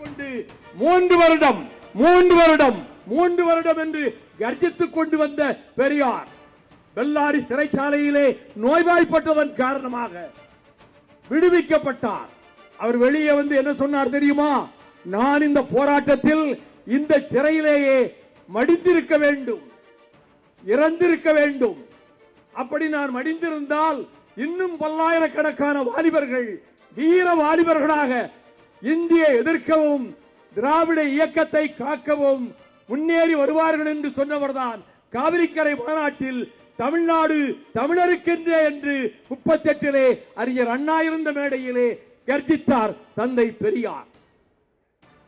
கொண்டு 3 வருடம் 3 வருடம் 3 வருடம் என்று கர்ஜித்துக் கொண்டு வந்த பெரியார் பெல்லாரி சிறைச்சாலையிலே நோய்வாய்ப்பட்டதன் காரணமாக விடுவிக்கப்பட்டார். அவர் வெளியே வந்து என்ன சொன்னார் தெரியுமா? நான் இந்த போராட்டத்தில் இந்த சிறையிலேயே மடிந்திருக்க வேண்டும், இறந்திருக்க வேண்டும். அப்படி நான் மடிந்திருந்தால் இன்னும் பல்லாயிரக்கணக்கான வாலிபர்கள் வீர வாலிபர்களாக இந்தியை எதிர்க்கவும் திராவிட இயக்கத்தை காக்கவும் முன்னேறி வருவார்கள் என்று சொன்னவர்தான் காவிரிக்கரை மாநாட்டில் தமிழ்நாடு தமிழருக்கென்றே என்று 38 அறிஞர் அண்ணா இருந்த மேடையிலே கர்ஜித்தார் தந்தை பெரியார்.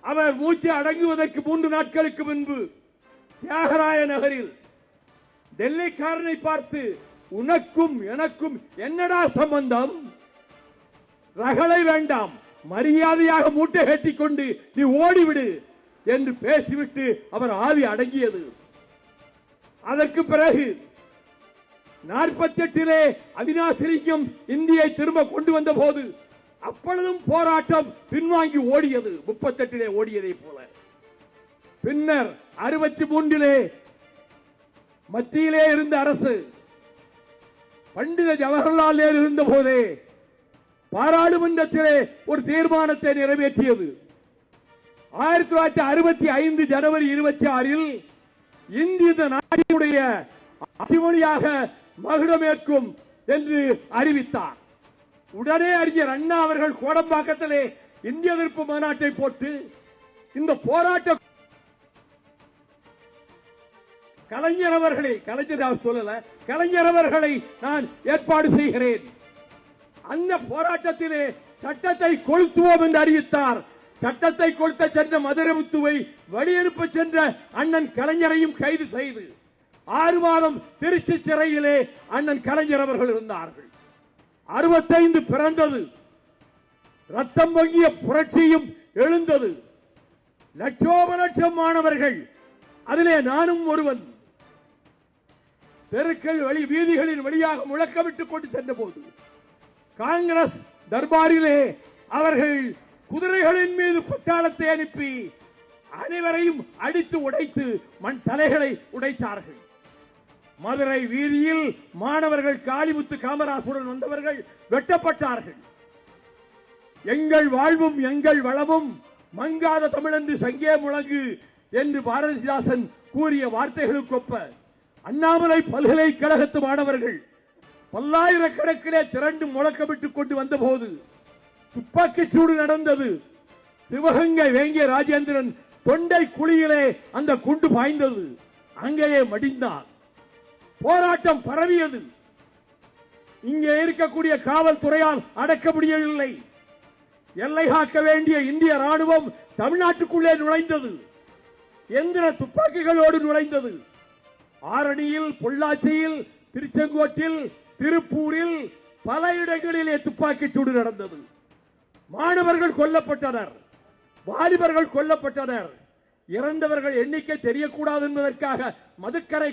அவர் மூச்சு அடங்குவதற்கு 3 நாட்களுக்கு முன்பு தியாகராய நகரில் டெல்லிக்காரனை பார்த்து, உனக்கும் எனக்கும் என்னடா சம்பந்தம், ரகளை வேண்டாம், மரியாதையாக மூட்டை கட்டிக் கொண்டு நீ ஓடிவிடு என்று பேசிவிட்டு அவர் ஆவி அடங்கியது. அதற்கு பிறகு 48 அவினாசிலிங்கம் இந்தியை திரும்ப கொண்டு வந்த போது அப்பொழுதும் போராட்டம் பின்வாங்கி ஓடியது, 38 ஓடியதை போல. பின்னர் 63 மத்தியிலே இருந்த அரசு பண்டித ஜவஹர்லால் நேரு இருந்த போதே பாராளுமன்றத்திலே ஒரு தீர்மானத்தை நிறைவேற்றியது. 1965 ஜனவரி 26 இந்திய நாட்டினுடைய ஆட்சிமொழியாக மகுடமேற்கும் என்று அறிவித்தார். உடனே அறிஞர் அண்ணா அவர்கள் கோடம்பாக்கத்திலே இந்திய எதிர்ப்பு மாநாட்டை போட்டு இந்த போராட்ட கலைஞர் அவர்களை நான் ஏற்பாடு செய்கிறேன், அந்த போராட்டத்திலே சட்டத்தை கொளுத்துவோம் என்று அறிவித்தார். சட்டத்தை கொளுத்த சென்ற மதுரமுத்துவை வழியனுப்ப சென்ற அண்ணன் கலைஞரையும் கைது செய்து 6 மாதம் திருச்சி சிறையிலே அண்ணன் கலைஞர் அவர்கள் இருந்தார்கள். 65 பிறந்தது, ரத்தம் பொங்கிய புரட்சியும் எழுந்தது. லட்சோப லட்சம் மாணவர்கள், அதிலே நானும் ஒருவன், தெருக்கள் வழி வீதிகளின் வழியாக முழக்கமிட்டுக் கொண்டு சென்ற போது காங்கிரஸ் தர்பாரிலே அவர்கள் குதிரைகளின் மீது பட்டாளத்தை அனுப்பி அனைவரையும் அடித்து உடைத்து மண் தலைகளை உடைத்தார்கள். மதுரை வீதியில் மாணவர்கள் காளிமுத்து காமராசுடன் வந்தவர்கள் வெட்டப்பட்டார்கள். எங்கள் வாழ்வும் எங்கள் வளமும் மங்காத தமிழன்று சங்கே முழங்கு என்று பாரதிதாசன் கூறிய வார்த்தைகளுக்கொப்ப அண்ணாமலை பல்கலைக்கழகத்து மாணவர்கள் பல்லாயிரக்கணக்கிலே திரண்டு முழக்கமிட்டுக் கொண்டு வந்த போது துப்பாக்கிச் சூடு நடந்தது. சிவகங்கை வேங்கிய ராஜேந்திரன் தொண்டை குழியிலே அந்த குண்டு பாய்ந்தது, அங்கேயே மடிந்தார். போராட்டம் பரவியது. இங்கே இருக்கக்கூடிய காவல்துறையால் அடக்க முடியவில்லை. எல்லை காக்க வேண்டிய இந்திய ராணுவம் தமிழ்நாட்டுக்குள்ளே நுழைந்தது, எந்திர துப்பாக்கிகளோடு நுழைந்தது. ஆரணியில், பொள்ளாச்சியில், திருச்செங்கோட்டில், திருப்பூரில் பல இடங்களிலே துப்பாக்கிச் சூடு நடந்தது. மாணவர்கள் கொல்லப்பட்டனர், வாலிபர்கள் கொல்லப்பட்டனர். இறந்தவர்கள் எண்ணிக்கை தெரியக்கூடாது என்பதற்காக மதுக்கரை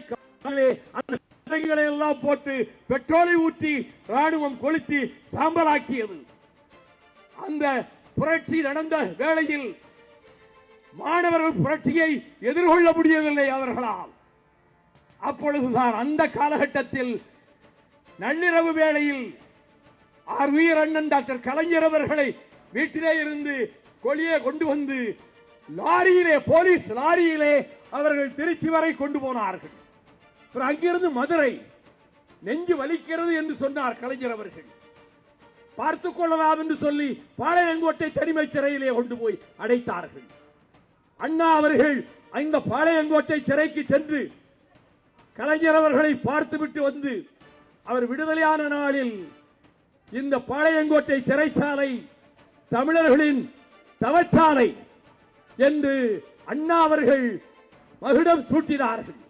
எல்லாம் போட்டு பெட்ரோலை ஊற்றி ராணுவம் கொளுத்தி சாம்பலாக்கியது. அந்த புரட்சி நடந்த வேளையில் மாணவர்கள் புரட்சியை எதிர்கொள்ள முடியவில்லை அவர்களால். அப்பொழுதுதான் அந்த காலகட்டத்தில் நள்ளிரவு வேளையில் உயிர் அண்ணன் டாக்டர் கலைஞர் அவர்களை வீட்டிலே இருந்து கொடியே கொண்டு வந்து லாரியிலே, போலீஸ் லாரியிலே அவர்கள் திருச்சி வரை கொண்டு போனார்கள். அங்கிருந்து மதுரை, நெஞ்சு வலிக்கிறது என்று சொன்னார் கலைஞர் அவர்கள். பார்த்துக் கொள்ளலாம் என்று சொல்லி பாளையங்கோட்டை தனிமை சிறையிலே கொண்டு போய் அடைத்தார்கள். அண்ணா அவர்கள் இந்த பாளையங்கோட்டை சிறைக்கு சென்று கலைஞர் அவர்களை பார்த்துவிட்டு வந்து அவர் விடுதலையான நாளில் இந்த பாளையங்கோட்டை சிறைச்சாலை தமிழர்களின் தவச்சாலை என்று அண்ணா அவர்கள் மகுடம் சூட்டினார்கள்.